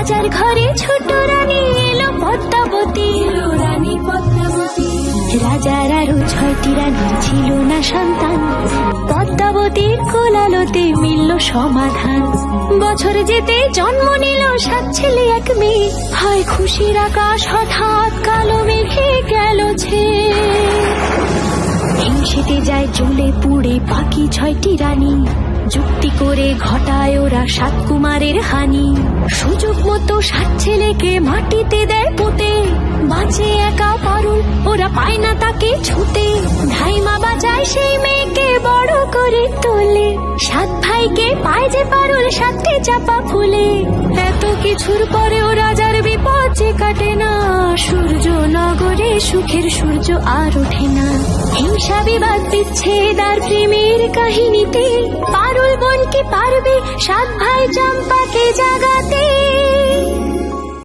রাজার ঘরে ছোট রানী এলো পদ্মাবতী, রানী পদ্মাবতী। রাজার আরো 6টি রানী ছিল না সন্তান, পদ্মাবতীর কোলালোতে মিলল সমাধান। বছর যেতে জন্ম নিল 7 ছেলে 1 মেয়ে, হয় খুশির আকাশ হঠাৎ কালো মেঘে গেল ছেয়ে। হিংসেতে যায় জ্বলে পুড়ে বাকি 6টি রানী, যুক্তি করে ঘটায় ওরা 7 কুমারের হানি। সুযোগ মতো 7 ছেলেকে মাটিতে দেয় পুঁতে, বাঁচে একা পারুল, ওরা পায় না তাকে ছুতে। ধাইমা বাঁচায় সেই মেয়েকে বড় করে তোলে, 7 ভাইকে পায় যে পারুল 7টি চাপা ফুলে। এত কিছুর পরেও রাজার বিপদ যে কাটে না, সূর্য নগরে সুখের সূর্য আর ওঠে না। হিংসা বিবাদ বিচ্ছেদ আর প্রেমের কাহিনীতে পারুল বোন কি পারবে 7 ভাই চম্পাকে জাগাতে।